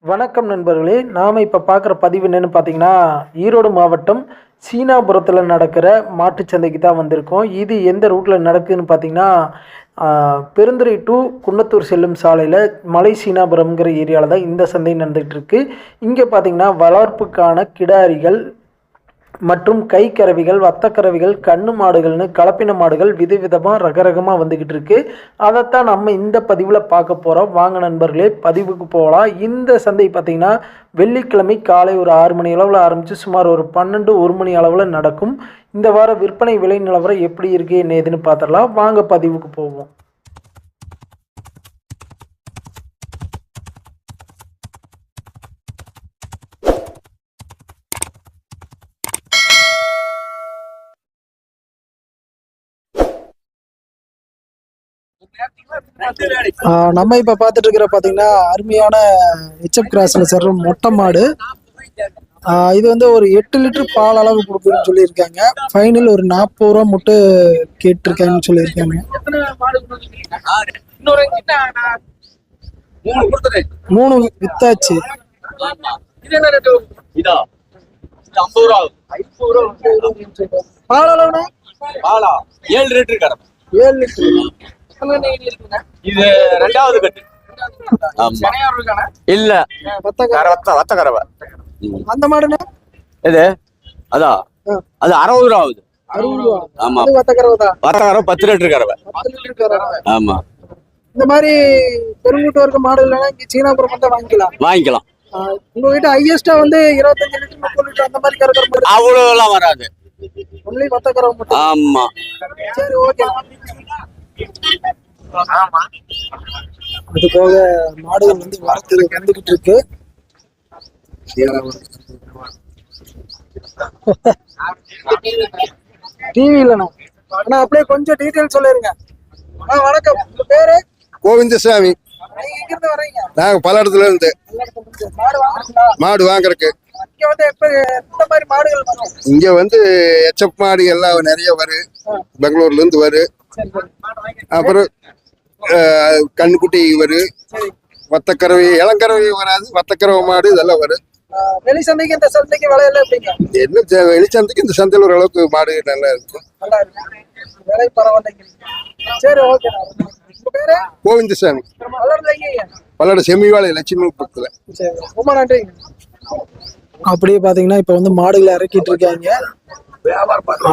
வணக்கம் நண்பர்களே. நாம் இப்போ பார்க்குற பதிவு என்னென்னு பார்த்தீங்கன்னா, ஈரோடு மாவட்டம் சீனாபுரத்தில் நடக்கிற மாட்டுச்சந்தைக்கு தான் வந்திருக்கோம். இது எந்த ரூட்டில் நடக்குதுன்னு பார்த்தீங்கன்னா, பெருந்துறை டு குன்னத்தூர் செல்லும் சாலையில் மலை சீனாபுரம்ங்கிற ஏரியாவில் தான் இந்த சந்தை நடந்துகிட்டு இருக்கு. இங்கே பார்த்தீங்கன்னா வளர்ப்புக்கான கிடாரிகள் மற்றும் கைக்கறவைகள், வத்தக்கறவைகள், கண்ணு மாடுகள்னு கலப்பின மாடுகள் விதவிதமாக ரகரகமாக வந்துக்கிட்டு இருக்கு. அதைத்தான் நம்ம இந்த பதிவில் பார்க்க போகிறோம். வாங்க நண்பர்களே, பதிவுக்கு போகலாம். இந்த சந்தை பார்த்திங்கன்னா வெள்ளிக்கிழமை காலை ஒரு 6 மணி அளவில் ஆரம்பித்து சுமார் ஒரு 12-1 மணி அளவில் நடக்கும். இந்த வார விற்பனை விலை நிலவரம் எப்படி இருக்குது என்ன ஏதுன்னு பார்த்துடலாம். வாங்க பதிவுக்கு போவோம். நம்ம இப்ப பாத்துட்டு இருக்கிற பாத்தீங்கன்னா அருமையான ஹெச்எப் கிராஸ்ல சேர்ற மொட்டை மாடு. இது வந்து ஒரு 8 லிட்டர் பால் அளவு கொடுக்குன்னு சொல்லியிருக்காங்க. ஃபைனல் ஒரு 40 ரூபா மட்டும் கேட்டிருக்காங்கன்னு சொல்லியிருக்காங்க. 3 வித்தாச்சு. பால் அளவுனா 7 லிட்டர் கறவை. 7 லிட்டர். இது ரெண்டாவது கட்டு. இல்ல வத்த கறவை. அந்த மாடுனா இது அதான் அது 60 ரூபா ஆகுது. 60 ரூபா. ஆமா, வத்த கறவை தான். வத்த கறவை 10 லிட்டர் கறவை. 10 லிட்டர் கறவை. ஆமா, இந்த மாதிரி பெருங்கூட்டு வர்க்க மாடு இல்லைன்னா இங்க சீனாபுரம் மட்டும் வாங்கிக்கலாம். உங்க கிட்ட ஹையஸ்டா வந்து 25 லிட்டர் 30 லிட்டர் அந்த மாதிரி கறக்கிற அவ்வளவு எல்லாம் வராது. ஒன்லி வத்த கறவை மட்டும். ஆமா, சரி, ஓகே. அது போக மாடுகள் வந்து வரத்து வந்துகிட்டு இருக்கு. டிவி இல்லண்ணா. ஆனா அப்படியே கொஞ்சம் டீடைல் சொல்லிருங்க. வணக்கம், உங்க பேரு? கோவிந்தசாமி. நீங்க எங்க இருந்து வரீங்க? நாங்க பல்லடத்துல இருந்து மாடு வாங்குறதுக்கு. இங்க வந்து எப்ப எந்த மாதிரி மாடுகள் வரும்? இங்க வந்து எச்எப் மாடு எல்லாம் நிறைய வரும். பெங்களூர்ல இருந்து வரும். அப்புறம் கண்ணுக்குட்டி வரும். வத்தக்கறவை, இளங்கறவை வராது. வத்தக்கறவை மாடு இதெல்லாம் வரும். வெளி சந்தைக்கு இந்த சந்தைக்கு விலையெல்லாம் எப்படிங்க? என்ன வெளிச்சந்தைக்கு இந்த சந்தையில் ஓரளவுக்கு மாடு நல்லா இருக்கும். நல்லா இருக்கு, விலை பரவாயில்லைங்க. சரி, ஓகே. உங்க பேரு? கோவிந்தசாமி. பல்லட செம்மிவாளை லட்சுமி பக்கத்துல. சரி, ரொம்ப நன்றி. அப்படியே பாத்தீங்கன்னா இப்ப வந்து மாடுகளை இறக்கிட்டு இருக்காங்க.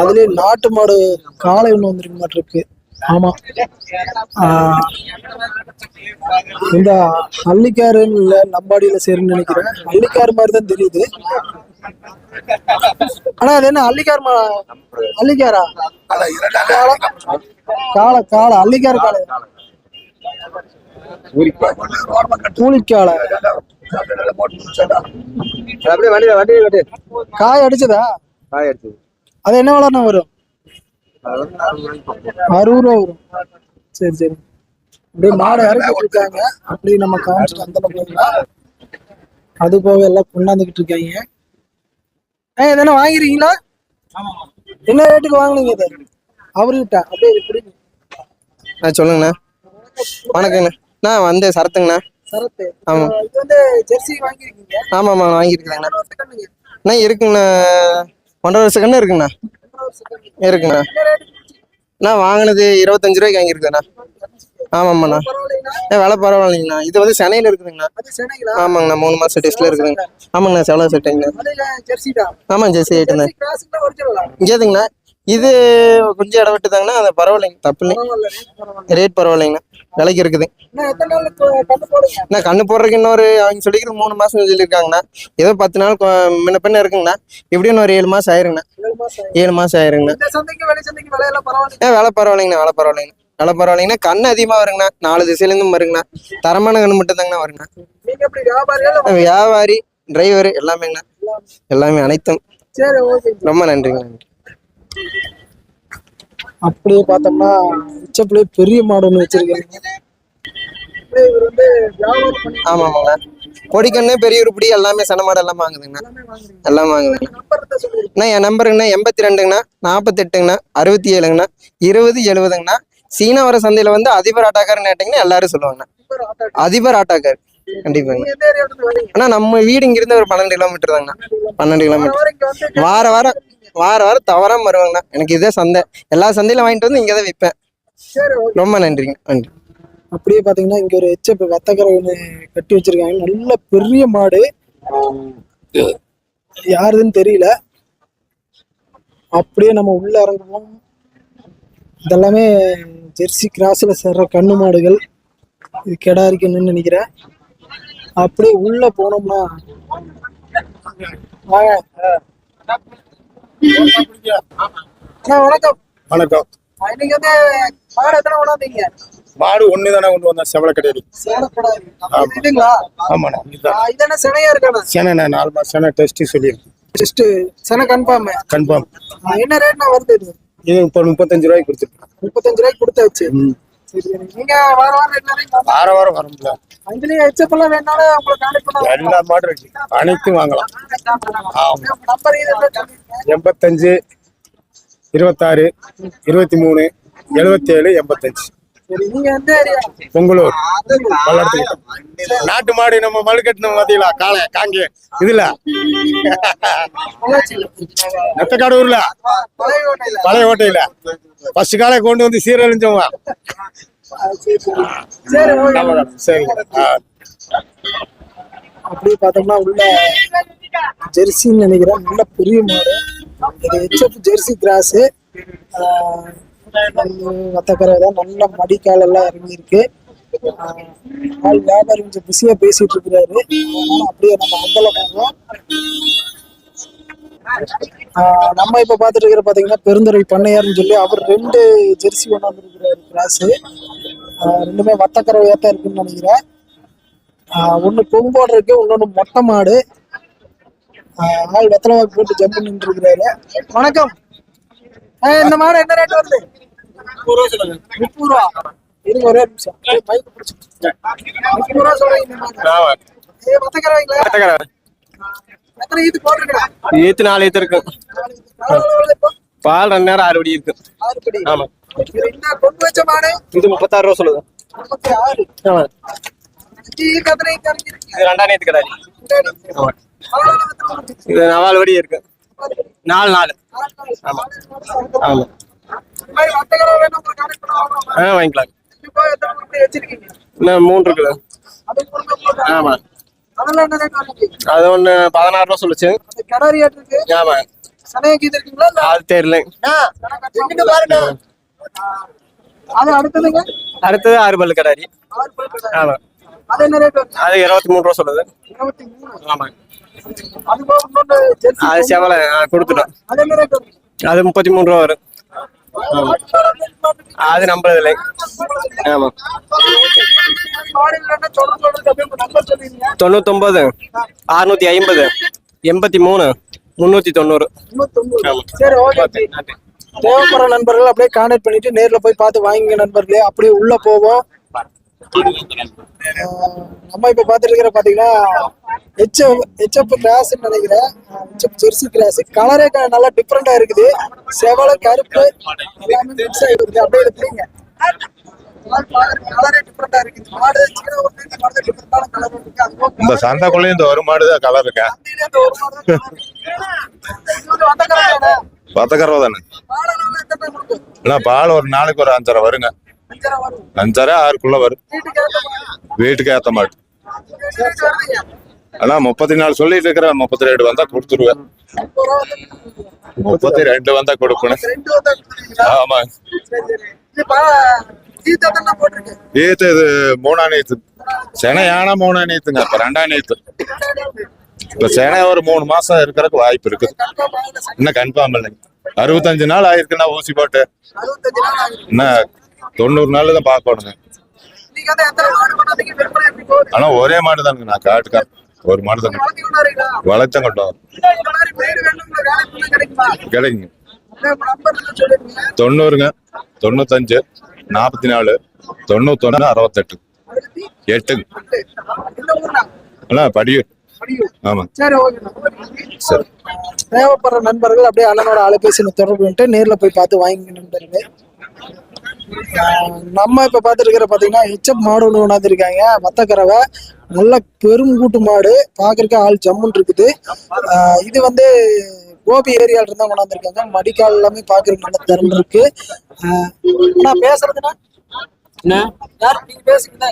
அதுலயே நாட்டு மாடு காளை ஒண்ணு வந்துருக்க மாட்டிருக்கு. ஆமா, இந்த அள்ளிக்காரு இல்ல லம்பாடியில சேருன்னு நினைக்கிறேன். அள்ளிக்காரு மாதிரிதான் தெரியுது. ஆனா அது என்ன அள்ளிக்கார் அள்ளிக்காரா? காளை காளை அள்ளிக்காரு காளை கூலிக்காளை. காய் அடிச்சதா? அது என்ன விலைன்னா வரும்? 60 ரூபா வரும். சரி சரி. அப்படியே மாடு இறக்கிட்டு இருக்காங்க. அப்படியே நம்ம காமிச்சிட்டு அந்த போகலாம். அது போக எல்லாம் கொண்டாந்துக்கிட்டு இருக்காங்க. எதனா வாங்கிருக்கீங்களா? என்ன ரேட்டுக்கு வாங்கினீங்க இது அவர்கிட்ட? அப்படியே சொல்லுங்கண்ணா. வணக்கங்கண்ணா. நான் வந்து சரத்துங்கண்ணா. சரத்து. ஆமா, இது வந்து ஜெர்சி வாங்கிருக்கீங்க? ஆமாம்மா, வாங்கியிருக்கேங்கண்ணா. அண்ணா இருக்குங்கண்ணா, 1.5 வருஷ கண்ணு இருக்குங்கண்ணா. இருக்குங்கண்ணா. நான் வாங்கினது 25 ரூபாய்க்கு வாங்கியிருக்கேண்ணா. ஆமாம்மாண்ணா. விலை பரவாயில்லைங்கண்ணா. இது வந்து சென்னையில் இருக்குதுங்கண்ணா. ஆமாங்கண்ணா, 3 மாசம் டெஸ்ட்ல இருக்குதுங்க. ஆமாங்கண்ணா, செலவு செட்டுங்கண்ணா. ஆமாம், ஜெர்சி ஐட்டுண்ணா. இங்கேதுங்கண்ணா. இது கொஞ்சம் இடம் விட்டுதாங்கண்ணா. அது பரவாயில்லைங்க, தப்பு இல்லைங்க. ரேட் பரவாயில்லைங்கண்ணா, விலைக்கு இருக்குது. நான் கண்ணு போடுறதுக்கு இன்னொரு அவங்க சொல்லிக்கிறது 3 மாசம் சொல்லியிருக்காங்கண்ணா. ஏதோ 10 நாள் முன்ன பின்ன இருக்குங்கண்ணா. இப்படியும் இன்னொரு 7 மாசம் ஆயிருங்கண்ணா. 7 மாசம் ஆயிருங்கண்ணா. விலை பரவாயில்லைங்கண்ணா. விலை பரவாயில்லைங்கண்ணா. விலை பரவாயில்லைங்கண்ணா. கண்ணு அதிகமாக வருங்கண்ணா. 4 திசையிலேருந்தும் வருங்கண்ணா. தரமான கண்ணு மட்டும் தாங்கண்ணா வருங்கண்ணா. வியாபாரி, டிரைவர் எல்லாமேங்கண்ணா. எல்லாமே அனைத்தும். ரொம்ப நன்றிங்க. அப்படியே பார்த்தோம்னா உச்சப்புல பெரிய மாடு ஒன்று வச்சிருக்காங்க. ஆமா ஆமாங்கண்ணா. பொடிக்கண்ணு, பெரிய உருப்படி எல்லாமே சன மாடு எல்லாம் வாங்குதுங்கண்ணா. எல்லாம் வாங்குதுங்கண்ணா. என் நம்பருங்கண்ணா 82ங்கண்ணா 48ங்கண்ணா 67ங்கண்ணா 2070ங்கண்ணா. சீனாவர சந்தையில வந்து அதிபர் ஆட்டாக்காரன்னு கேட்டீங்கன்னா எல்லாரும் சொல்லுவாங்கண்ணா. அதிபர் ஆட்டாக்கார். கண்டிப்பாங்க. நீங்க எந்த ஏரியால இருந்து வரீங்க? ஆனா நம்ம வீடு இங்க இருந்து ஒரு 12 கிலோமீட்டர் தாங்கண்ணா. 12 கிலோமீட்டர். இங்க வந்து வார வாரம் தவறாம வருவாங்கண்ணா. எனக்கு இதே சந்தை. எல்லா சந்தையில வாங்கிட்டு வந்து இங்கதான் விற்பேன். சரி, ஓகே. ரொம்ப நன்றிங்க. நன்றி. அப்படியே பாத்தீங்கன்னா இங்க ஒரு எச்சப் வத்தக்கரை ஒண்ணு கட்டி வச்சிருக்காங்க. நல்ல பெரிய மாடு, யாருதுன்னு தெரியல. அப்படியே நம்ம உள்ள இறங்குவோம். இதெல்லாமே ஜெர்சி கிராஸ்ல சேர்ற கண்ணு மாடுகள். இது கெடாரி கண்ணுன்னு நினைக்கிறேன். அப்படியே உள்ள போனோம்னா வாங்க. அண்ணா, வணக்கம். வணக்கம். இன்னைக்கு வந்து மாடு எத்தனை கொண்டாந்தீங்க? மாடு ஒண்ணு தானே கொண்டு வந்தேன், செவல கிடையாது. சேலக்கடாரி. இதுங்களா? ஆமாண்ணா. இது என்ன சினையா இருக்காண்ணா? சென்னை 4 மாசம் சென்னை டெஸ்ட் சொல்லியிருக்கு. Just Chennai confirm. கன்ஃபார்ம். என்ன ரேட்னா வருது இது? இது இப்போ 35 ரூபாய்க்கு கொடுத்துருக்கேன். 35 ரூபாய்க்கு கொடுத்தாச்சு. சரி, சரி. நீங்க வார வாரம் எல்லாரையும் வார வாரம் வர முடியல. அதுலயே எச்சப்பெல்லாம் வேணாலும் உங்களை கான்டாக்ட் பண்ண எல்லா மாடும் இருக்கு, அனைத்தும் வாங்கலாம். நம்பர் இது என்ன சொல்றீங்க? 85 26 23 77 85. சரி, நீங்க எந்த ஏரியா? பொங்கலூர் பல்லடத்துக்கு. நாட்டு மாடு நம்ம மழுக்கட்டணும் பாத்தீங்களா, காளை காங்க இதுல நெத்தக்காடூர்ல பழைய பழைய ஓட்டையில ஃபர்ஸ்ட் காலை கொண்டு வந்து சீரழிஞ்சோம். சரி, ஓகே. சரிங்க. அப்படியே பார்த்தோம்னா உள்ள ஜெர்சின்னு நினைக்கிறேன். நல்ல பெரிய மாடு. இது ஹெச்எஃப் ஜெர்சி கிராஸு. வத்தக்கரை தான். நல்ல மடிக்கால் எல்லாம் இறங்கியிருக்கு. ஆள் வியாபாரி கொஞ்சம் பிஸியா பேசிட்டு இருக்கிறாரு. அதனால அப்படியே நம்ம அந்தல போவோம். நம்ம இப்ப பாத்துட்டு இருக்கிற பாத்தீங்கன்னா பெருந்துறை பண்ணையார்னு சொல்லி அவர் 2 ஜெர்சி கொண்டாந்து இருக்கிறாரு கிராஸு. ரெண்டுமே வத்தக்கரையா தான் இருக்குன்னு நினைக்கிறேன். ஒண்ணு கொம்போடு இருக்கு, இன்னொன்னு மொட்டை மாடு. ஆள் வெத்தலை வாக்கு போட்டு ஜம்ப் பண்ணிட்டு இருக்கிறாரு. வணக்கம். இந்த மாடு என்ன ரேட் வருது? 30 ரூபா. இருங்க ஒரே நிமிஷம். பைக் பிடிச்சி 30 ரூபா சொல்றீங்க. வத்தக்கரை வைங்களா? எத்தனை ஈத்து போட்டிருக்கா? ஈத்து 4 ஈத்து இருக்கு. பால் 2 நேரம் 6 படி இருக்கு. 6 படி. ஆமா. இந்த கொண்டு வச்ச மாடு இது 36 ரூபா சொல்லுது. 36. ஆமா. இது கத்தனை கறங்கிருக்கு. இது 2ஆம் நேத்து கடாரி. ஆமா. இது 4 படி இருக்கு. 4. ஆமா. ஆமா. மாதிரி வத்தக்கரை வேணும் உங்களுக்கு கான்டாக்ட் பண்ணுவாங்க. வாங்கிக்கலாம். இப்போ எத்தனை முறை வச்சிருக்கீங்க? இன்னும் 3 இருக்குது. அது கொடுங்க. ஆமா. அதெல்லாம் என்ன ரேட் வருது? அது ஒண்ணு 16 ரூபா சொல்லுச்சு. அந்த கடாரி ஆட் இருக்கு. ஆமா. சனையாக்கி இருக்கீங்களா? அது தெரியல. எங்க பாருங்க. அது அடுத்ததுங்க. அடுத்தது 6 பல்லு கடாரி. 6 பல் கடாரி. ஆமா. அது என்ன ரேட் வருது? அது 23 ரூபா சொல்லுது. 23. ஆமா. அது போக இன்னொரு ஜெர்சி. அது செவலை கொடுத்துட்டோம். அது என்ன ரேட் வருது? அது 33 ரூபா வரும். அது நம்புறது இல்லை. ஆமா. 99 650 83 390. சரி, ஓகே. தேவைப்படுற நண்பர்கள் அப்படியே கான்டாக்ட் பண்ணிட்டு நேர்ல போய் பார்த்து வாங்கிங்க நண்பர்களே. அப்படியே உள்ள போவோம். நம்ம இப்ப பாத்துட்டு இருக்கிற பாத்தீங்கன்னா ஹெச்எஃப் கிராஸ் நினைக்கிறேன். HF Jersey cross. கலரே நல்லா டிஃப்ரெண்டா இருக்குது. செவலை கருப்பு எல்லாமே மிக்ஸ் ஆகிருக்கு. அப்படியே எடுத்துறீங்க. கலரே டிஃப்ரெண்டா இருக்குது. மாடு சின்ன ஒரு டிஃப்ரெண்டான கலர் இருக்கு. அது இந்த சந்தைக்குள்ளே இந்த ஒரு மாடு தான் கலர் இருக்கேன். வத்தக்கரை தானே. இல்லை பால் ஒரு நாளைக்கு ஒரு 5.5 வருங்க. 5.5 6க்குள்ள வரும். வீட்டுக்கு ஏற்ற மாடு. ஆனா 34 சொல்லிட்டு இருக்கிற 32 வந்தா கொடுத்துருவேன். 32 வந்தா கொடுக்கணும். ஆமா. ஈத்து இது 3ஆம் நீத்து. செனை யானா 3ஆம் நீத்துங்க. இப்ப 2ஆம் நீத்து. இப்ப செனை ஒரு 3 மாசம் இருக்கிறதுக்கு வாய்ப்பு இருக்குது. இன்னும் கன்ஃபார்ம் இல்லைங்க. 65 நாள் ஆயிருக்குன்னா ஊசி போட்டு. இன்னும் 90 நாள் தான் பார்க்கணுங்க. ஆனா ஒரே மாடு தானுங்க. நான் காட்டுக்கார் ஒரு மாடு தாங்க வளர்த்தம் கொண்டோம். கிடைக்குங்க. 90ங்க 95 44 91 68 8ங்க. படியும். ஆமா. சரி. தேவைப்படுற நண்பர்கள் அப்படியே அண்ணனோட அலைபேசியில் தொடர்பு பண்ணிட்டு நேர்ல போய் பார்த்து வாங்கிங்க நண்பர்களே. நம்ம இப்ப பார்த்துட்டு இருக்கிற பாத்தீங்கன்னா ஹெச்எப் மாடு ஒன்று கொண்டாந்துருக்காங்க. வத்தக்கறவை நல்ல பெருங்கூட்டு மாடு, பாக்குறதுக்கு ஆள் ஜம்முன் இருக்குது. இது வந்து கோபி ஏரியால இருந்தா கொண்டாந்துருக்காங்க. மடிக்கால் எல்லாமே பாக்குறதுக்கு நல்ல திறன் இருக்கு. நான் பேசுறதுன்னா யார் நீங்க பேசுறீங்க?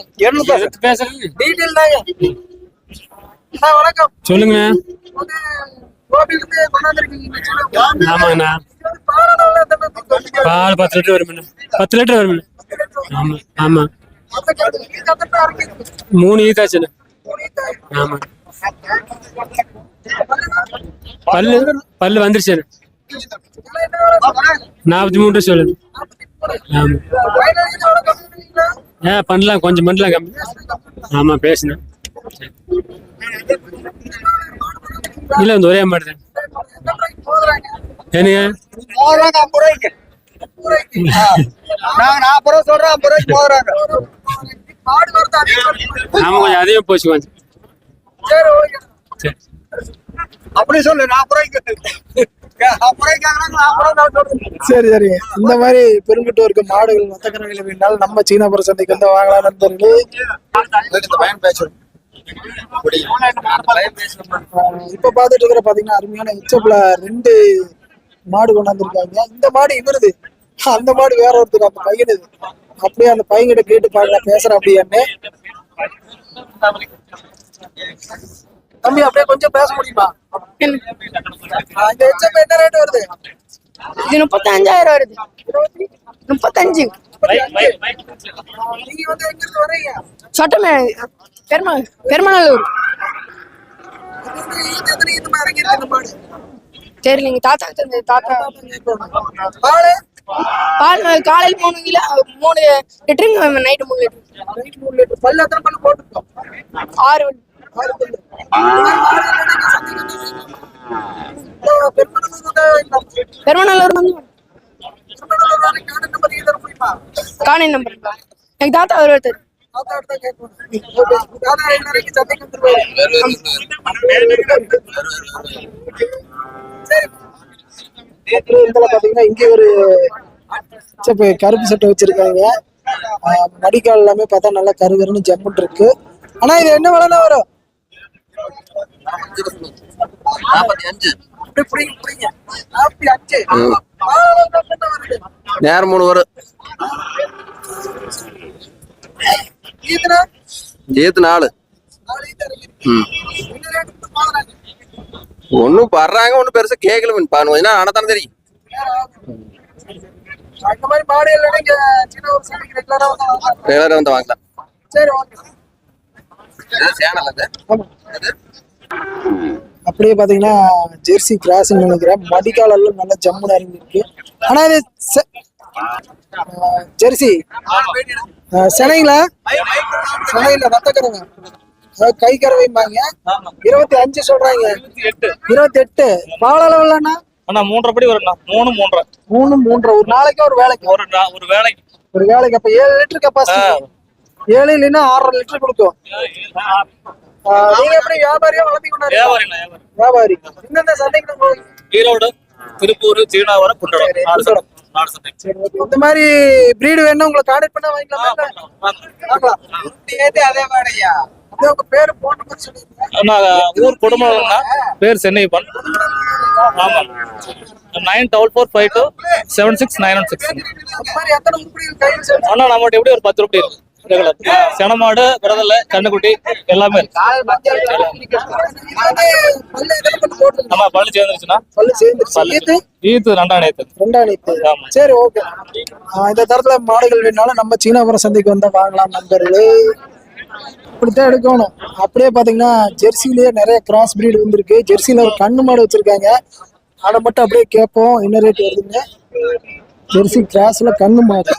டீடைல் தாங்க. வணக்கம் சொல்லுங்க. கோபிலிருந்து கொண்டாந்துருக்கீங்க. ஆமாங்கண்ணா. பால் 10 லிட்டர் வரும். 10 லிட்டர் வரும். ஆமா ஆமா. 3 ஈத்தாச்சுண்ணா. ஆமா. பல்லு வந்துருச்சு. 43 சொல்லுங்க. ஆமா. பண்ணலாம், கொஞ்சம் பண்ணலாம் கம்மி. ஆமா பேசுனேன். இல்ல இந்த ஒரே மாடு தான். என்னங்க 50 ரூபாய்க்கு நாங்க 40 ரூபா சொல்றோம், 50 ரூபாய்க்கு போடுறாங்க. ஆமா கொஞ்சம் அதிகம் போச்சு கொஞ்சம். சரி அப்படி சொல்லு, 40 ரூபாய்க்கு சரி சரி. இந்த மாதிரி பெருங்கிட்டு இருக்க மாடுகள் வத்தக்கறவையில் வேண்டால் நம்ம சீனாபுரம் சந்தைக்கு வந்து வாங்கலாம் நண்பர்களே. இப்ப பாத்துட்டு இருக்கிற பாத்தீங்கன்னா அருமையான ஹெச்எப்ல 2 மாடு கொண்டாந்துருக்காங்க. இந்த மாடு இவருது, அந்த மாடு வேற ஒருத்தர், அந்த பையனுது. அப்படியே அந்த பையன்கிட்ட கேட்டு பாக்கலாம் பேசுறேன் அப்படியான்னு. தம்பி அப்படியே கொஞ்சம் பேச முடியுமா? இந்த ஹெச்எப் என்ன ரேட் வருது? இது 35,000 வருது. 35. நீங்க வந்து எங்க இருந்து வரீங்க? சட்டமே பெருமநல்லூர். சரி நீங்க தாத்தா பால் காலையில் 3 கிலோ 3 லிட்டருங்க, நைட்டு 3 லிட்டர். பல்லு எத்தனை பல்லு போட்டுருக்கோம்? 6 பெருமநல்லூர் வந்து காணி நம்பர் எனக்கு தாத்தா வருவார். பாத்தீங்கன்னா இங்க ஒரு கருப்பு சட்டை வச்சிருக்காங்க. மடிக்கால் எல்லாமே பார்த்தா நல்லா கருகருன்னு ஜம்முன் இருக்கு. ஆனா இது என்ன விலைன்னா வரும்? 45. நேரம் 3 வரும். ஏத்து 4. ஒன்னும் வர்றாங்க, ஒன்னும் பெருசா கேட்கல. கொஞ்சம் ஆனதானே தெரியும். அந்த மாதிரி மாடு எல்லாம் இங்க சீனாபுரம் சந்தைக்கு ரெகுலரா வந்து வாங்கலாம். சரி ஓகே. அப்படியே பாத்தீங்கன்னா ஜெர்சி கிராஸ் நினைக்கிறேன். மடிக்கால் எல்லாம் நல்ல ஜம்முன்னு இறங்கி இருக்கு. ஆனா இது ஜெர்சி சென்னைங்களா? சென்னையில வத்தக்கறவை, கை கறவைம்பாங்க. 25 சொல்றாங்க. 28 பால் அளவுலன்னா 3.5 படி வரும்ண்ணா. 3.5 ஒரு நாளைக்கு ஒரு வேலைக்கு ஒரு வேலைக்கு அப்ப 7 லிட்டர் கெப்பாசிட்டி. 7 இல்லைன்னா 6.5 லிட்டர் கொடுக்கும். நீங்க எப்படி வியாபாரியா வளர்த்தி கொண்டாரு? வியாபாரி. இந்தந்த சந்தைக்கு ஈரோடு, திருப்பூர், சீனாபுரம், குண்டடம். இந்த மாதிரி பிரீடு வேணும் உங்களை கான்டாக்ட் பண்ணா வாங்கிக்கலாமா? வாங்கலாம். அதே மாதிரியா உங்க பேரு போட்டு சொல்லுங்க. ஊர் குடும்பம்னா பேர் சென்னைப்பன். ஆமா 9445276916. எத்தனை உருப்படிகள் கையில் சேர்த்து? ஆனா நம்மகிட்ட எப்படி ஒரு 10 ரூபாய் இருக்கு. செனமாடு, விரதலை, கண்ணுக்குட்டி எல்லாமே ஆமா. பல்லு சேர்ந்துருச்சுன்னா ஈத்து 2ஆம் நேத்து. சரி ஓகே. இந்த தரத்துல மாடுகள் வேணாலும் நம்ம சீனாபுரம் சந்தைக்கு வந்தா வாங்கலாம் நண்பர்களே. இப்படித்தான் எடுக்கணும். அப்படியே பாத்தீங்கன்னா ஜெர்சிலேயே நிறைய கிராஸ் பிரீடு வந்துருக்கு. ஜெர்சியில ஒரு கண்ணு மாடு வச்சிருக்காங்க. அதை மட்டும் அப்படியே கேட்போம் என்ன ரேட் வருதுங்க. ஜெர்சி கிராஸ்ல கண்ணு மாடு.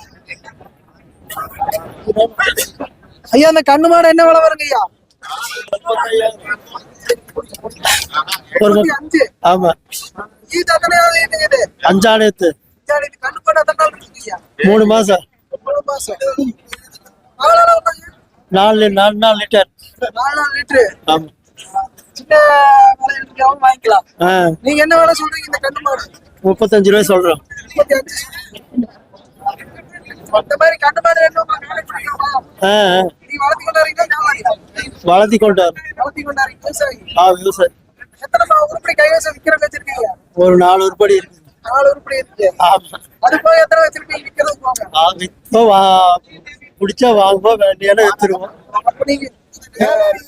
ஐயா அந்த கண்ணு மாடு என்ன விலை வருங்க ஐயா? ஆமா 5ஆம் நேத்து 3 மாசம் 4 லிட்டர். ஆமா சின்ன விலை வாங்கிக்கலாம். நீங்க என்ன விலை சொல்றீங்க இந்த கண்ணு மாடு? 35 ரூபாய் சொல்றோம். இந்த மாதிரி கண்ணு மாதிரி என்ன உங்களுக்கு வேலை பிடிக்குமா? நீ வளர்த்தி கொண்டாருங்களா வியாபாரியா? வளர்த்தி கொண்டார் வளர்த்தி கொண்டாரு விவசாயி. விவசாயி எத்தனை உருப்படி கைவசம் விற்கிறவங்க வச்சிருக்கீங்க? ஒரு 4 உருப்படி இருக்கு 4 உருப்படி இருக்கு. அது போய் எத்தனை வச்சிருக்கீங்க விற்கிறது போங்க? இப்போ பிடிச்சா வாங்குவோம், வேண்டியான எடுத்துருவோம். அப்ப நீங்க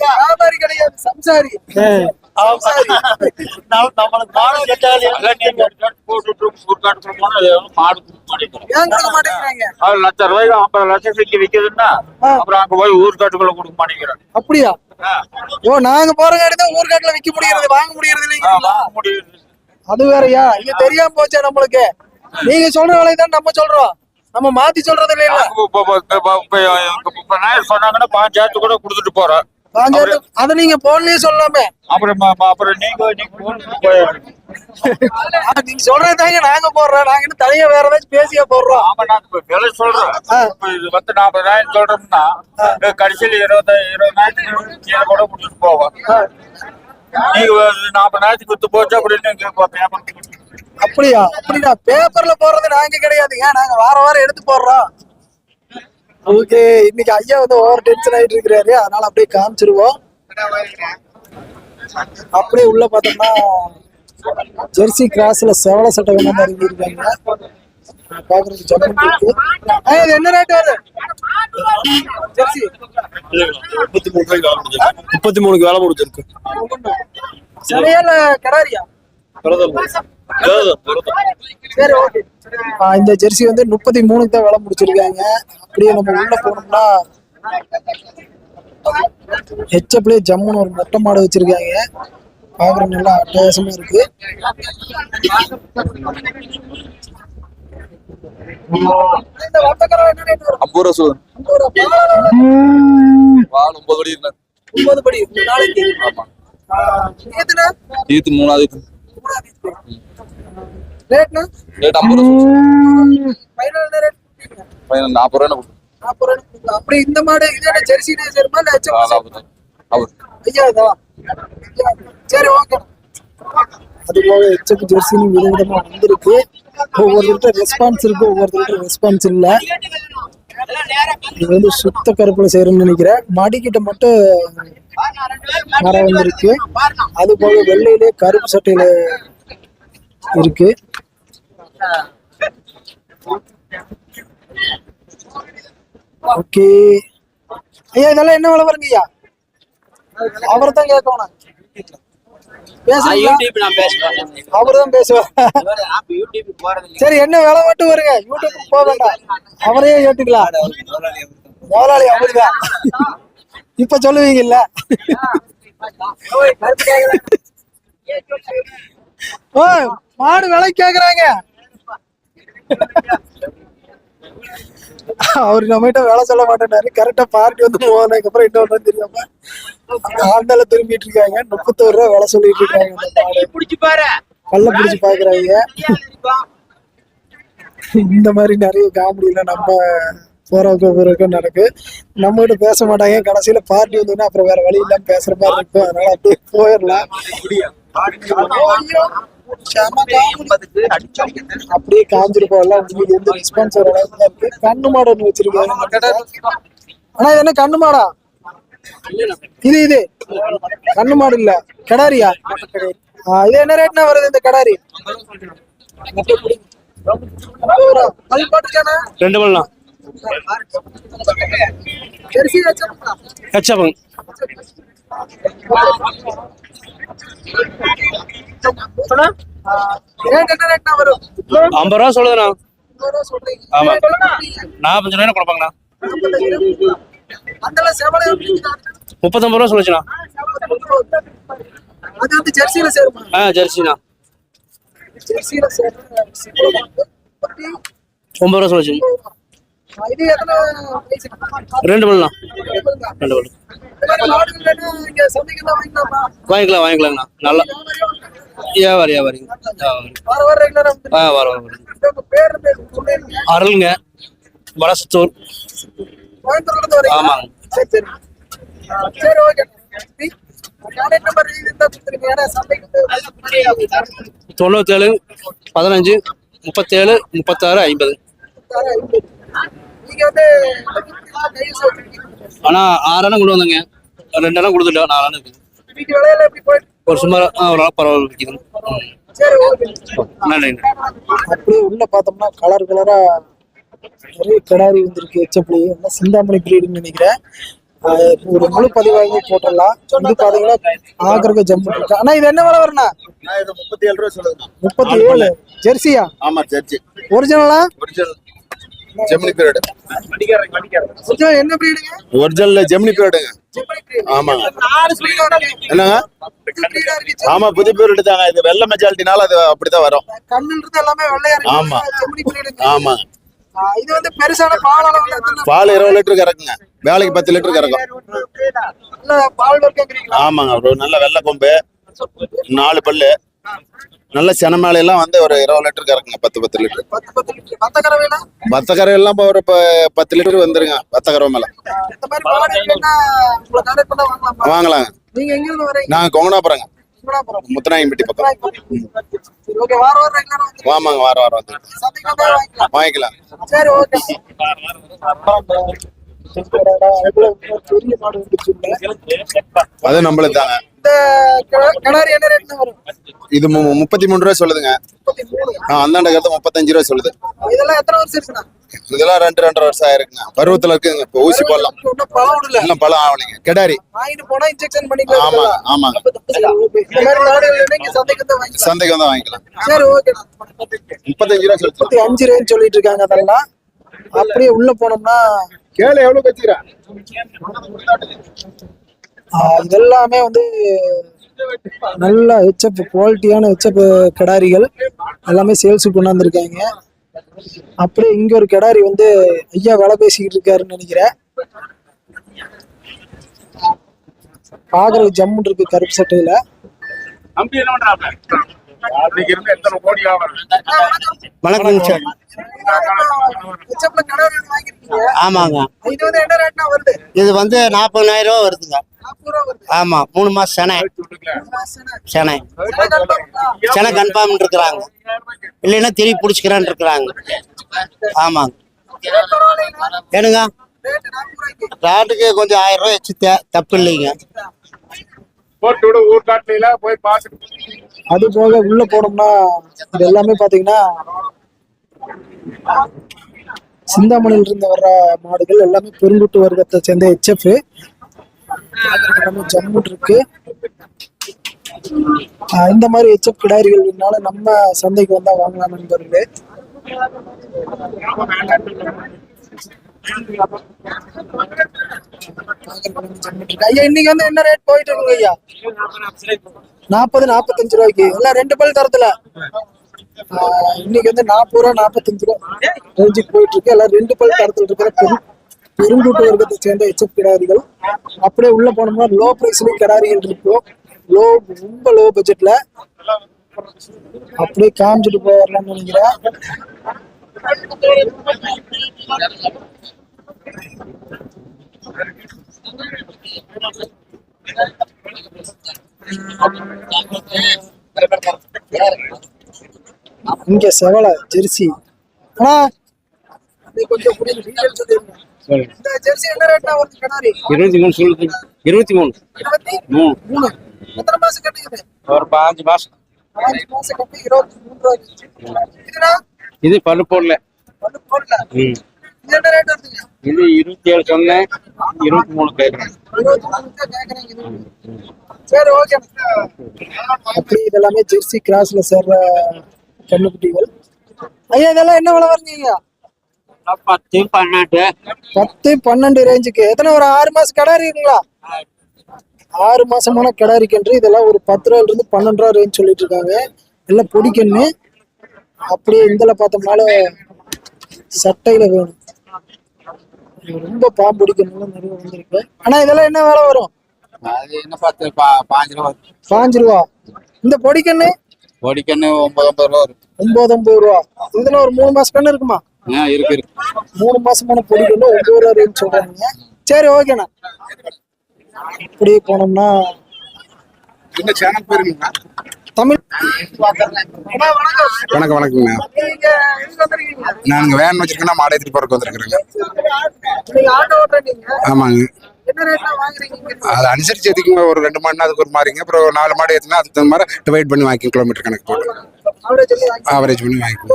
வியாபாரி கிடையாது, சம்சாரி. நம்மளுக்கு மாடு கேட்டாலே மாடு ஏன் கொடுக்க மாட்டேங்கிறாங்க? ₹1,00,000 50,00,000 விக்குதுன்னா அப்புறம் அங்க போய் ஊர்காட்டுக்குள்ள கொடுக்க மாட்டேங்கிறாங்க. அப்படியா? ஓ, நாங்க போற காடி தான் ஊர்காட்டுல விக்க முடியறது, வாங்க முடியறது இல்லைங்களா? அது வேறயா? இது தெரியாம போச்சே நம்மளுக்கு. நீங்க சொல்ற வேலையை தான் நம்ம சொல்றோம், நம்ம மாத்தி சொல்றது இல்லையா? சொன்னாங்கன்னா 5,000 கூட கொடுத்துட்டு போறோம். அத நீங்க போன்லயே சொல்லலாமே. அப்புறம் நீங்க நீங்க சொல்றதாங்க நாங்க போடுறோம். நாங்க இன்னும் தனியா வேற ஏதாச்சும் பேசியா போடுறோம். ஆமா, நாங்க விலை சொல்றோம். இது 40,000 சொல்றோம்னா கடைசியில் 20,000 கூட கொடுத்துட்டு போவோம். நீங்க 40,000 வித்து போச்சு அப்படின்னு. அப்படியா? அப்படின்னா பேப்பர்ல போடுறது நாங்க கிடையாதுங்க, நாங்க வாரம் எடுத்து போடுறோம். ஓகே, இன்னைக்கு ஐயா வந்து ஓவர் டென்ஷன் ஆயிட்டு இருக்கிறாரு, அதனால அப்படியே காமிச்சிருவோம். அப்படியே உள்ள பார்த்தோம்னா ஜெர்சி கிராஸ்ல செவல சட்டை வேணும் இறங்கி இருக்காங்க. பாக்குறதுக்கு ஜம்மன் இருக்கு. இது என்ன ரேட் வருது ஜெர்சி? 33 வேலை முடிஞ்சிருக்கு. சரியால கடாரியா? சரி, ஓகே. இந்த ஜெர்சி வந்து 33க்கு தான் விலை முடிச்சிருக்காங்க. அப்படியே நம்ம உள்ள போனோம்னா ஹெச்எப்லயே ஜம்முன்னு ஒரு மொட்டை மாடு வச்சிருக்காங்க. பாக்குற நல்லா அட்டகாசமா இருக்கு. இந்த வட்டக்கரம் என்ன ரேட் வரும்? 50 ரூபா சொல்லுங்க. 9 படி இருக்கு. 9 படி ஒரு நாளைக்கு. ஆமா. எத்தனை? ஈத்து 3வது. ரேட்னா? ரேட் 50 ரூபா. ஃபைனல் என்ன ரேட்? ஃபைனல் 40 ரூபா. 40 ரூபா. அப்படி இந்த மாடு இதே ஜெர்சினே சேருமா இல்ல ஹெச்எப்? அவர் ஐயா இதா. சரி, ஓகே. அது போக ஹெச்எப் ஜெர்சின்னு விதவிதமா வந்திருக்கு. ஒவ்வொருத்தருக்கிட்ட ரெஸ்பான்ஸ் இருக்கு, ஒவ்வொருத்தருக்கிட்ட ரெஸ்பான்ஸ் இல்ல. இது வந்து சுத்த கருப்புல செய்யறேன்னு நினைக்கிறேன். மடிக்கிட்ட மட்டும் மரம் வந்திருக்கு. அது போக வெள்ளையிலே கருப்பு சட்டையில இருக்கு. ஓகே ஐயா, இதெல்லாம் என்ன விலை வருங்க ஐயா? அவரை தான் கேட்கணும். அவரு தான் பேசுவார். சரி, என்ன விலை மட்டும் வருங்க? யூடியூப் போக வேண்டாம், அவரையே கேட்டுக்கலாம். முதலாளி அவருதான் இப்ப சொல்லுவீங்கல்ல. ஓ, மாடு விலை கேக்குறாங்க. அவரு நம்மகிட்ட வேலை சொல்ல மாட்டேன்னாரு. கரெக்டா பார்ட்டி வந்து போனதுக்கு அப்புறம் இன்னொரு தெரியாம ஆண்டால திரும்பிட்டு இருக்காங்க. 31 ரூபா வேலை சொல்லிட்டு இருக்காங்க. கல்ல பிடிச்சு பாக்குறாங்க. இந்த மாதிரி நிறைய காமெடி எல்லாம் நம்ம போறவங்க நடக்கு. நம்ம கிட்ட பேச மாட்டாங்க. கடைசியில பார்ட்டி வந்தோன்னா அப்புறம் வேற வழி இல்லாம பேசுற மாதிரி இருக்கும். அதனால அப்படியே போயிடலாம். அப்படியே காஞ்சிட்டு போகலாம். உங்களுக்கு எந்த ரெஸ்பான்ஸ் வர அளவுக்கு தான் இருக்கு. கண்ணு மாடு ஒண்ணு வச்சிருக்காங்க. ஆனா இது என்ன கண்ணு மாடா? இது கண்ணு மாடு இல்ல, கடாரியா? இது என்ன ரேட்னா வருது இந்த கடாரி? 2 பல்லாம். Jersey HF. ரேட் என்ன ரேட்னா வரும்? 50 ரூபா சொல்லுதுண்ணா. 50 ரூபா சொல்றீங்க. ஆமா, 45 ரூபாய் கொடுப்பாங்கண்ணா. அதெல்லாம் செவலை 39 ரூபா சொல்லுச்சுண்ணா. அது வந்து ஜெர்சியில சேருமா? ஜெர்சிண்ணா. ஜெர்சியில சேரும். 9 ரூபா சொல்லுச்சு. இது எத்தனை வயசு? 2 பல்லாம். 2 பல்லம் வாங்கிக்கலாங்கண்ணா. நல்லா வியாபாரிங்க. அருள்ங்க, வடசத்தூர். ஆமாங்க. 97 15 37 36 50. நீங்க வந்து கையில் வச்சிருக்கீங்க. ஆனா 6 அணை கொண்டு வந்தேங்க, 2 அணை கொடுத்துட்டோம், 4 அணை இருக்குது. இன்னைக்கு விலையில எப்படி போயிட்டு ஒரு சுமார் ஒரு நாள் பரவாயில்ல விற்கிது. சரி ஓகே. நன்றிங்க. அப்படியே உள்ள பார்த்தோம்னா கலர் கலரா நிறைய கிடாரி வந்திருக்கு. எச்சப்படி எல்லாம் சிந்தாமணி பிரீடுன்னு நினைக்கிறேன். ஒரு முழு பதிவாகவே போட்டுடலாம். இது பாத்தீங்கன்னா ஆகர்க ஜம்மு இருக்கு. ஆனா இது என்ன விலை வரும்னா? 37 ரூபா சொல்லுங்க. 37 ஜெர்சியா? ஆமா ஜெர்சி ஒரிஜினலா? Original Gemini period. ஒரிஜினல் என்ன பிரீடுங்க? ஒரிஜினல் ஜெமினி பீரியடுங்க. ஆமாங்க. என்னங்க? ஆமா புது பீரியட் தாங்க. இது வெள்ளை மெஜாரிட்டினால அது அப்படிதான் வரும். கண்ணுல இருந்து எல்லாமே வெள்ளையா இருக்கு. ஆமா. ஜெமினி பிரீடுங்க. ஆமாங்க. இது வந்து பெருசான பால் அளவுல எத்தனை? பால் 20 லிட்டர் கறக்குங்க. வேலைக்கு 10 லிட்டர் கறக்கும். நல்ல பால் வர்க்கங்கிறீங்களா? ஆமாங்க. ஒரு நல்ல வெள்ளை கொம்பு, 4 பல்லு, நல்ல சென மேல எல்லாம் வந்து ஒரு 20 லிட்டர் கறக்குங்க. 10 லிட்டர். 10 லிட்டர். மத்த கறவைனா? பத்தக்கரை எல்லாம் ஒரு 10 லிட்டர் வந்துருங்க. பத்தக்கரை மேல இந்த மாதிரி பால் இருக்குன்னா உங்களை கான்டாக்ட் பண்ணா வாங்கலாமா? வாங்கலாங்க. நீங்க எங்க இருந்து வரீங்க? நாங்க கொங்கனாபுரங்க, சிங்களாபுரம். முத்துநாயம்பட்டி பக்கம். சரி ஓகே. வாரம் ரெகுலரா வந்து ஆமாங்க. வாரம் வந்து சந்தைக்கு வந்தா வாங்கிக்கலாம். வாங்கிக்கலாம். சரி ஓகே. பெரிய மாடு வந்துச்சு. அது நம்மளுக்கு தாங்க. இந்த கிடாரி என்ன ரேட்ல வரும்? இது 33 ரூபா சொல்லுதுங்க. 33. அந்தாண்ட கருத்து 35 ரூபா சொல்லுது. இதெல்லாம் எத்தனை வருஷம் இருக்குண்ணா? இதெல்லாம் 2.5 வருஷம் ஆயிருக்குங்க. பருவத்துல இருக்குங்க. இப்போ ஊசி போடலாம். இன்னும் பழம் விடல. இன்னும் பழம் ஆகலைங்க. கிடாரி. வாங்கிட்டு போனா இன்ஜெக்ஷன் பண்ணிக்கலாம். ஆமாங்க. ஆமாங்க. இந்த மாதிரி மாடுகள் நீங்க சந்தைக்கு வந்து வாங்கிக்கலாம். சந்தைக்கு வந்து வாங்கிக்கலாம். சரி ஓகே. 35 ரூபா சொல்லுது. 35 ரேஞ்ச் சொல்லிட்டு இருக்காங்க. அதெல்லாம் அப்படியே உள்ள போனோம்னா கேளு எவ்வளவு வச்சுக்கிறேன். இதெல்லாமே வந்து நல்ல ஹெச்எப் குவாலிட்டியான ஹெச்எப் கிடாரிகள் எல்லாமே சேல்ஸுக்கு கொண்டாந்துருக்காங்க. அப்படியே இங்க ஒரு கிடாரி வந்து ஐயா வேலை பேசிக்கிட்டு இருக்காருன்னு நினைக்கிறேன். பாக்குறது ஜம்முன்னு இருக்கு கருப்பு சட்டையில. வணக்கம் சார். ஹெச்எப்ல கிடாரி வாங்கிருக்கீங்க. ஆமாங்க. இது வந்து என்ன ரேட்னா வருது? இது வந்து 40,000 ரூபா வருதுங்க. 40 ரூபா வருது. ஆமா 3 மாசம் செனை. செனை கன்ஃபார்ம் இருக்கிறாங்க. இல்லைன்னா திருப்பி பிடிச்சிக்கிறான்னு இருக்கிறாங்க. ஆமாங்க. ஏனுங்க ராட்டுக்கு கொஞ்சம் 1000 ரூபாய் வச்சு தப்பு இல்லைங்க. அது போக உள்ள போனோம்னா இது எல்லாமே பாத்தீங்கன்னா சிந்தாமணியில இருந்து வர்ற மாடுகள் எல்லாமே பெருங்குட்டு வர்க்கத்தை சேர்ந்த ஹெச்எஃப். எல்லாமே ஜம்முன் இருக்கு. இந்த மாதிரி ஹெச்எஃப் கிடாரிகள்னால நம்ம சந்தைக்கு வந்தா வாங்கலாம் நண்பர்களே. ஐயா இன்னைக்கு வந்து என்ன ரேட் போயிட்டு இருக்குங்க ஐயா? 40 45 ரூபாய்க்கு எல்லாம் 2 பல் தரத்துல. இன்னைக்கு வந்து 40 ரூபா 45 ரூபா ரேஞ்சுக்கு போயிட்டு இருக்கு. எல்லாம் 2 பல் தரத்துல இருக்கிற பெருங்கூட்டு வர்க்கத்தை சேர்ந்த ஹெச்எஃப் கிடாரிகள். அப்படியே உள்ள போனோம்னா லோ பிரைஸ்லயும் கிடாரிகள் இருக்கும். ரொம்ப லோ பட்ஜெட்ல. அப்படியே காமிச்சிட்டு போயிடலாம்னு நினைக்கிறேன். இங்க செவலை ஜெர்சி. ஆனா கொஞ்சம் டீடைல் சொல்லிருங்க. இந்த ஜெர்சி என்ன ரேட்னா வருது கிடாரி? 23 சொல்லுது. 23. 23. எத்தனை மாசம் கட்டுக்குது? ஒரு 5 மாசம். 5 மாசம் கட்டி 23 ரூபாய். இதுனா இது பல்லு போடல. பல்லு போடல. இது என்ன ரேட் வருதுங்க? இது 27 சொன்னேன். 23 கேக்குறேன். 23 கேக்குறீங்க இது. சரி ஓகே. அப்படி இதெல்லாமே ஜெர்சி கிராஸ்ல சேர்ற கண்ணுக்குட்டிகள். ஐயா இதெல்லாம் என்ன விலை வருங்க? 10 12. 10 12 ரேஞ்சுக்கு. எத்தனை ஒரு 6 மாசம் கிடாரி இருக்குங்களா? 6 மாசமான கிடாரிக்கன்று. இதெல்லாம் ஒரு 10 ரூபாயில இருந்து 12 ரூபா ரேஞ்ச் சொல்லிட்டு இருக்காங்க. எல்லாம் பொடிக்கண்ணு. அப்படியே இந்தல பார்த்தோம்னால சட்டையில வேணும். ரொம்ப பாம்பொடிக்கண்ணு நிறைய வந்திருக்கு. ஆனா இதெல்லாம் என்ன விலை வரும்? அது என்ன 5 ரூபா. 5 ரூபா. இந்த பொடிக்கண்ணு பொடிக்கண்ணு 9 ரூபா வரும். 9 ரூபா. இதுல ஒரு 3 மாசம் கண்ணு இருக்குமா? இருக்கு. 3 மாசமான பொடிக்கண்ணு 9 ரூபா ரேஞ்ச் சொல்றாங்க. சரி ஓகேண்ணா. இப்படியே போனோம்னா என்ன சேனல் பேருங்க? தமிழ் வணக்கம் வணக்கங்க. நான் இங்க வேன் வச்சிருக்கேன்னா மாடு ஏற்றிட்டு போறதுக்கு வந்திருக்கிறேங்க. ஆமாங்க. அது அனுசரிச்சு ஏற்றிக்குங்க. ஒரு 2 மாடுனா அதுக்கு ஒரு மாதிரிங்க. அப்புறம் 4 மாடு ஏற்றினா அதுக்கு தகுந்த மாதிரி டிவைட் பண்ணி வாங்கிக்கோங்க. கிலோமீட்டர் கணக்கு போட்டு ஆவரேஜ் பண்ணி வாங்கிக்கோங்க.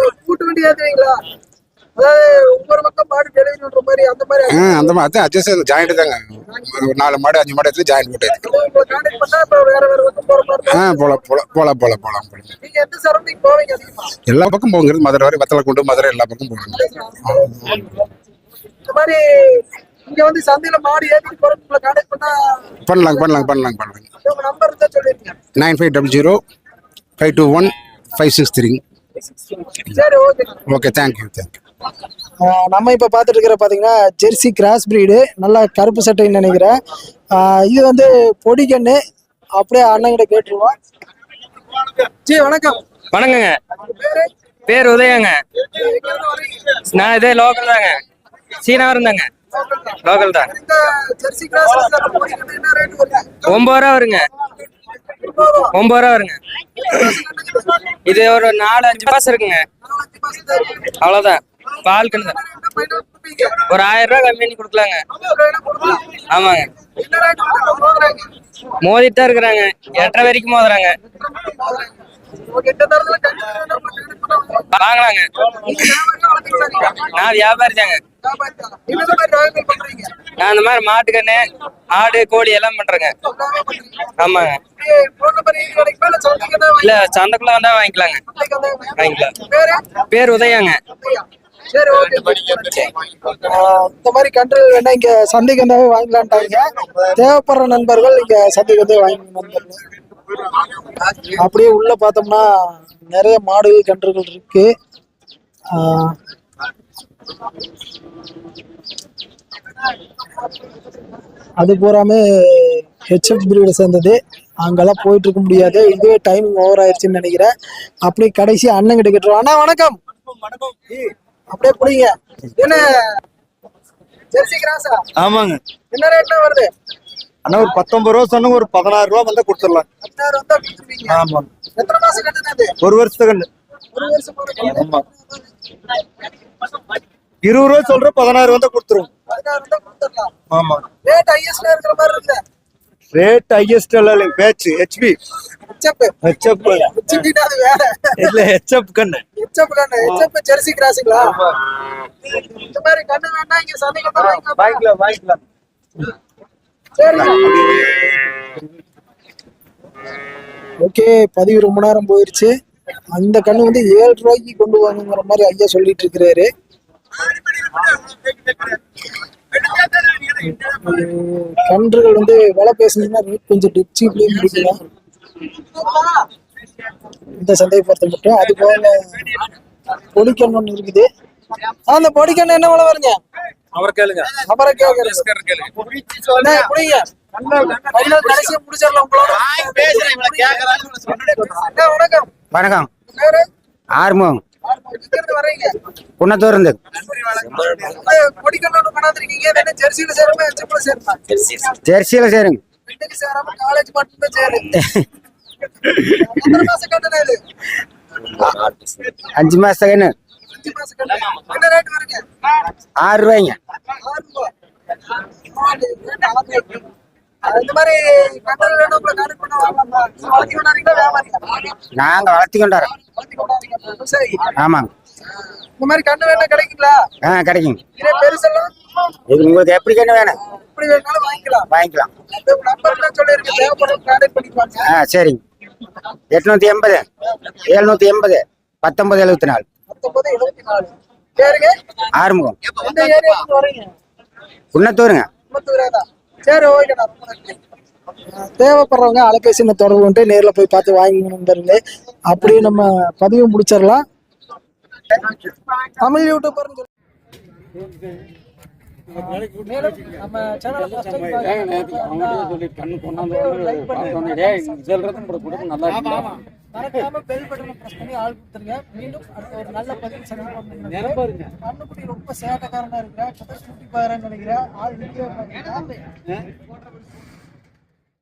அந்த மாதிரி அதான் அட்ஜஸ்ட் ஜாயிண்ட் தாங்க. 4 மாடு 5 மாடு எடுத்து ஜாயிண்ட் போட்டு போலாம். எல்லா பக்கம் போங்கிறது மதுரை வரை வத்தலை கொண்டு மதுரை எல்லா பக்கம் போறாங்க. பண்ணலாம் 9500521563. Okay, thank you. நம்ம இப்போ பார்த்துட்டு இருக்கிற பார்த்தீங்கன்னா ஜெர்சி கிராஸ் பிரீடு, நல்லா கருப்பு சட்டைன்னு நினைக்கிறேன். இது வந்து பொடிக்கண்ணு. அப்படியே அண்ணங்கிட்ட கேட்டுருவோம். வணக்கம். வணக்கங்க. பேர் உதயங்க. நான் இதே லோக்கல் தாங்க. சீனாவரம் தாங்க. லோக்கல் தான். 9 ரூபா வருங்க. 9 ரூபா வருங்க. இது ஒரு 4-5 மாசம் இருக்குங்க. அவ்வளவுதான். பால் கண்ணு ஒரு 1000 ரூபா கம்மி பண்ணி கொடுக்கலாங்க. ஆமாங்க. மோதிட்டு தான் இருக்கிறாங்க. 8.5 வரைக்கும் மோதுறாங்க. வாங்கலாங்க. நான் வியாபாரி தாங்க. நான் இந்த மாதிரி மாட்டுக்கண்ணு, ஆடு, கோழி எல்லாம் பண்றேங்க. ஆமாங்க. இல்ல, சந்தைக்குள்ள வந்தா வாங்கிக்கலாங்க. பேர் உதயங்க. இந்த மாதிரி கன்று வேணா இங்க சந்தைக்கு வந்தாவே வாங்கலான்ட்டாங்க. தேவைப்படுற நண்பர்கள் இங்க சந்தைக்கு வந்து வாங்கி. அப்படியே உள்ள பார்த்தோம்னா நிறைய மாடுகள் கன்றுகள் இருக்கு. அது பூராமே ஹெச்எஃப் பிரீடை சேர்ந்தது. அங்கெல்லாம் போயிட்டு இருக்க முடியாது. இதுவே டைமிங் ஓவர் ஆயிடுச்சுன்னு நினைக்கிறேன். அப்படியே கடைசி அண்ணன் கிட்ட கேட்டுருவோம். அண்ணா வணக்கம். அப்படியே புரியுங்க. என்ன ஜெர்சி கிராஸா? ஆமாங்க. என்ன ரேட்ல வருது? அண்ணா ஒரு 19 ரூபா சொன்ன, ஒரு 16 ரூபா வந்தா கொடுத்துடலாம். 16 வந்தா கொடுத்துருவீங்க. ஆமா. எத்தனை மாசம் கட்டுனது? 1 வருஷத்துக்கு கண்டு. 1 வருஷம் போல. ஆமா. 20 ரூபா சொல்ற, 16 வந்தா கொடுத்துருவோம். 16 வந்தா கொடுத்துடலாம். ஆமா. ரேட் ஹையஸ்ட்ல இருக்கிற மாதிரி இருக்கு. ரேட் ஹையஸ்ட் எல்லாம் இல்லைங்க. பேச்சு ஹெச்பி. ஹெச்எப் அது வேற இல்ல, ஹெச்எப் கண்ணு. ஹெச்எப் ஜெர்சி கிராஸுங்களா? இந்த மாதிரி கண்ணு வேணா இங்க சந்தைக்கு வந்தா வாங்கிக்கலாம். சரி. ஓகே, பதிவு ரொம்ப நேரம் போயிருச்சு. அந்த கண்ணு வந்து 7 ரூபாய்க்கு கொண்டு வாங்குங்கிற மாதிரி ஐயா சொல்லிட்டு இருக்கிறாரு. கன்றுகள் வந்து விலை பேசுனீங்கன்னா ரேட் கொஞ்சம் டிப்ஸிப்லேயே முடிக்கலாம் இந்த சந்தையை பொறுத்த மட்டும். அது போல பொடிக்கண் ஒன்று இருக்குது. அந்த பொடிக்கண்ணு என்ன விலை வருங்க? அவர் கேளுங்க. அவரை கேளுங்க. கடைசியா முடிச்சிடலாம் உங்களோட. வணக்கம். வணக்கம். ஆறுமுகம். வரீங்க குன்னத்தூர் இருந்து. பொடிக்கண்ணு கொண்டாந்துருக்கீங்க. ஜெர்சியில சேருமா ஹெச்எப்ல சேருமா? ஜெர்சியில சேருங்க. சேராம காலேஜ் மட்டும் தான் சேரு. எத்தனை மாசம் கட்டணம் இது? 5 மாசம் கண்ணு. 5 மாசம் கட்டணம். என்ன ரேட் வருங்க? 6 ரூபாய்ங்க. 6 ரூபாய். இந்த மாதிரி கட்டணம் வேணும். உங்களை கான்டாக்ட் பண்ண வரலாமா? வளர்த்தி கொண்டாடுறீங்களா வியாபாரியா? நாங்க வளர்த்தி கொண்டாடுறோம். சரி. ஆமாங்க. இந்த மாதிரி கண்ணு வேணா கிடைக்குங்களா? கிடைக்கும். இதே பெருசெல்லாம் இது உங்களுக்கு எப்படி கண்ணு வேணும்? எப்படி வேணாலும் வாங்கிக்கலாம். நம்பர்லாம் சொல்லிருக்கேன். தேவைப்படும் கான்டாக்ட் பண்ணிப்பாங்க. சரிங்க. 880 780 1974. 1974. பேருங்க? ஆறுமுகம். எந்த ஏரியாவுக்கு வரீங்க? குன்னத்தூருங்க. குன்னத்தூரேதான். சரி, ஓகேண்ணா. ரொம்ப நன்றி. தேவைப்படுறவங்க அலைபேசி தொடர்பு கொண்டு நேரில் போய் பார்த்து வாங்கிக்கணும்னு அப்படியே நம்ம பதிவு முடிச்சிடலாம். தமிழ் யூடியூபர் நம்ம சேனலை மறக்காம பெல் பட்டனை பிரஸ் பண்ணி ஆள் கொடுத்துருங்க. மீண்டும் அடுத்த ஒரு நல்ல பதிவு சந்திப்போம். கண்ணுக்குட்டி ரொம்ப சேட்டக்காரனா இருக்கிறேன். சுட்டி பாருன்னு நினைக்கிறேன். ஆள் வீடியோ